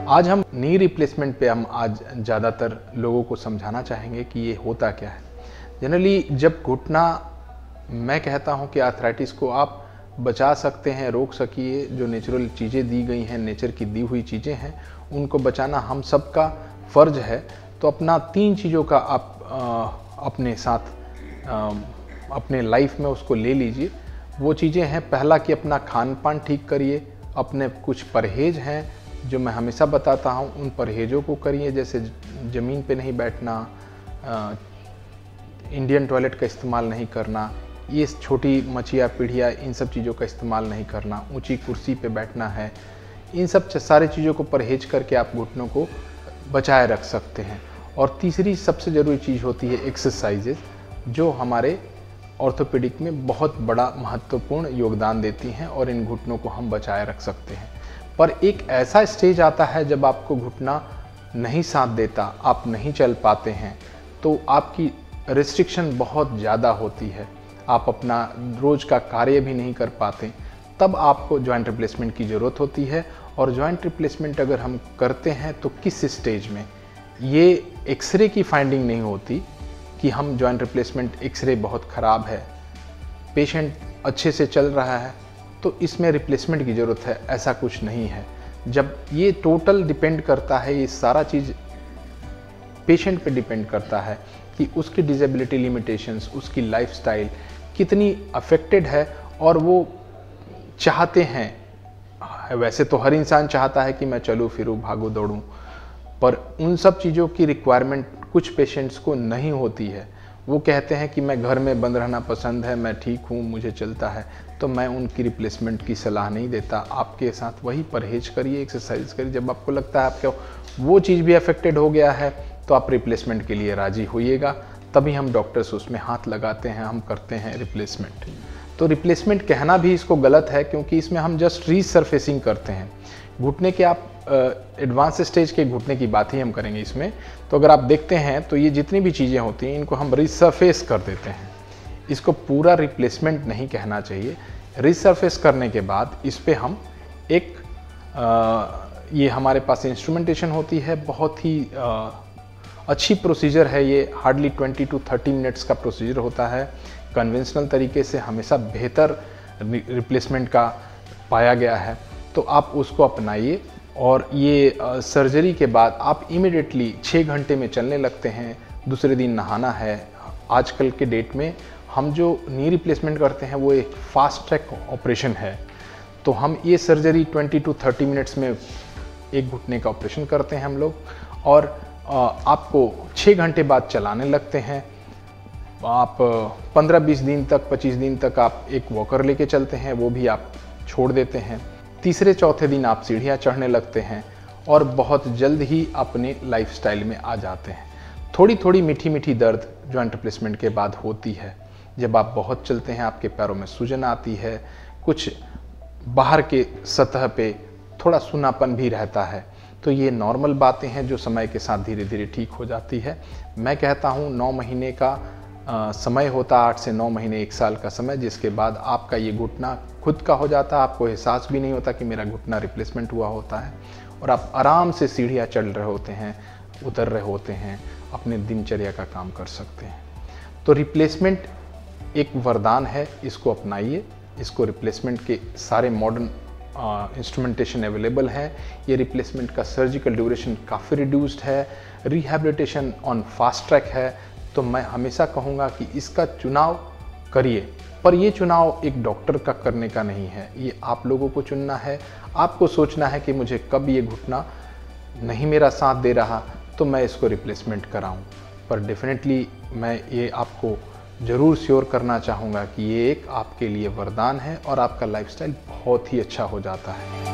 आज हम knee replacement पे हम आज ज़्यादातर लोगों को समझाना चाहेंगे कि ये होता क्या है। जनरली जब घुटना, मैं कहता हूँ कि आर्थराइटिस को आप बचा सकते हैं, रोक सकिए, जो नेचुरल चीज़ें दी गई हैं, नेचर की दी हुई चीज़ें हैं, उनको बचाना हम सबका फ़र्ज है। तो अपना 3 चीज़ों का आप अपने साथ अपने लाइफ में उसको ले लीजिए। वो चीज़ें हैं, पहला कि अपना खान पान ठीक करिए, अपने कुछ परहेज़ हैं जो मैं हमेशा बताता हूँ, उन परहेज़ों को करिए, जैसे ज़मीन पे नहीं बैठना, इंडियन टॉयलेट का इस्तेमाल नहीं करना, ये छोटी मचिया पीढ़िया, इन सब चीज़ों का इस्तेमाल नहीं करना, ऊंची कुर्सी पे बैठना है। इन सब सारी चीज़ों को परहेज करके आप घुटनों को बचाए रख सकते हैं। और तीसरी सबसे ज़रूरी चीज़ होती है एक्सरसाइजेज, जो हमारे ऑर्थोपेडिक में बहुत बड़ा महत्वपूर्ण योगदान देती हैं और इन घुटनों को हम बचाए रख सकते हैं। पर एक ऐसा स्टेज आता है जब आपको घुटना नहीं साथ देता, आप नहीं चल पाते हैं, तो आपकी रिस्ट्रिक्शन बहुत ज़्यादा होती है, आप अपना रोज़ का कार्य भी नहीं कर पाते, तब आपको जॉइंट रिप्लेसमेंट की ज़रूरत होती है। और जॉइंट रिप्लेसमेंट अगर हम करते हैं तो किस स्टेज में, ये एक्सरे की फाइंडिंग नहीं होती कि हम जॉइंट रिप्लेसमेंट, एक्सरे बहुत ख़राब है, पेशेंट अच्छे से चल रहा है तो इसमें रिप्लेसमेंट की ज़रूरत है, ऐसा कुछ नहीं है। जब ये टोटल डिपेंड करता है, ये सारा चीज़ पेशेंट पे डिपेंड करता है कि उसकी डिसेबिलिटी लिमिटेशंस, उसकी लाइफस्टाइल कितनी अफेक्टेड है और वो चाहते हैं। वैसे तो हर इंसान चाहता है कि मैं चलूँ फिरूँ, भागूँ दौड़ूँ, पर उन सब चीज़ों की रिक्वायरमेंट कुछ पेशेंट्स को नहीं होती है। वो कहते हैं कि मैं घर में बंद रहना पसंद है, मैं ठीक हूँ, मुझे चलता है, तो मैं उनकी रिप्लेसमेंट की सलाह नहीं देता। आपके साथ वही परहेज करिए, एक्सरसाइज करिए। जब आपको लगता है आपका वो चीज़ भी अफेक्टेड हो गया है तो आप रिप्लेसमेंट के लिए राज़ी होइएगा, तभी हम डॉक्टर्स उसमें हाथ लगाते हैं, हम करते हैं रिप्लेसमेंट। तो रिप्लेसमेंट कहना भी इसको गलत है, क्योंकि इसमें हम जस्ट रीसरफेसिंग करते हैं। घुटने के आप एडवांस स्टेज के घुटने की बात ही हम करेंगे इसमें। तो अगर आप देखते हैं तो ये जितनी भी चीज़ें होती हैं, इनको हम रीसरफेस कर देते हैं। इसको पूरा रिप्लेसमेंट नहीं कहना चाहिए। रीसरफेस करने के बाद इस पर हम एक ये हमारे पास इंस्ट्रूमेंटेशन होती है, बहुत ही अच्छी प्रोसीजर है ये, हार्डली 20 to 30 मिनट्स का प्रोसीजर होता है। कन्वेंशनल तरीके से हमेशा बेहतर रिप्लेसमेंट का पाया गया है, तो आप उसको अपनाइए। और ये सर्जरी के बाद आप इमिडिएटली 6 घंटे में चलने लगते हैं, दूसरे दिन नहाना है। आजकल के डेट में हम जो नी रिप्लेसमेंट करते हैं वो एक फास्ट ट्रैक ऑपरेशन है, तो हम ये सर्जरी 20 to 30 मिनट्स में एक घुटने का ऑपरेशन करते हैं हम लोग, और आपको 6 घंटे बाद चलाने लगते हैं। आप 15-20 दिन तक, 25 दिन तक आप एक वॉकर लेके चलते हैं, वो भी आप छोड़ देते हैं। तीसरे चौथे दिन आप सीढ़ियाँ चढ़ने लगते हैं और बहुत जल्द ही अपने लाइफस्टाइल में आ जाते हैं। थोड़ी थोड़ी मीठी मीठी दर्द जॉइंट रिप्लेसमेंट के बाद होती है। जब आप बहुत चलते हैं, आपके पैरों में सूजन आती है, कुछ बाहर के सतह पे थोड़ा सूनापन भी रहता है, तो ये नॉर्मल बातें हैं जो समय के साथ धीरे धीरे ठीक हो जाती है। मैं कहता हूँ 9 महीने का समय होता, 8 से 9 महीने, 1 साल का समय, जिसके बाद आपका ये घुटना खुद का हो जाता है। आपको एहसास भी नहीं होता कि मेरा घुटना रिप्लेसमेंट हुआ होता है, और आप आराम से सीढ़ियाँ चढ़ रहे होते हैं, उतर रहे होते हैं, अपने दिनचर्या का काम कर सकते हैं। तो रिप्लेसमेंट एक वरदान है, इसको अपनाइए। इसको रिप्लेसमेंट के सारे मॉडर्न इंस्ट्रूमेंटेशन अवेलेबल है। ये रिप्लेसमेंट का सर्जिकल ड्यूरेशन काफ़ी रिड्यूस्ड है, रिहैबिलिटेशन ऑन फास्ट ट्रैक है। तो मैं हमेशा कहूँगा कि इसका चुनाव करिए, पर ये चुनाव एक डॉक्टर का करने का नहीं है, ये आप लोगों को चुनना है। आपको सोचना है कि मुझे कब ये घुटना नहीं मेरा साथ दे रहा तो मैं इसको रिप्लेसमेंट कराऊं। पर डेफिनेटली मैं ये आपको ज़रूर श्योर करना चाहूँगा कि ये एक आपके लिए वरदान है और आपका लाइफस्टाइल बहुत ही अच्छा हो जाता है।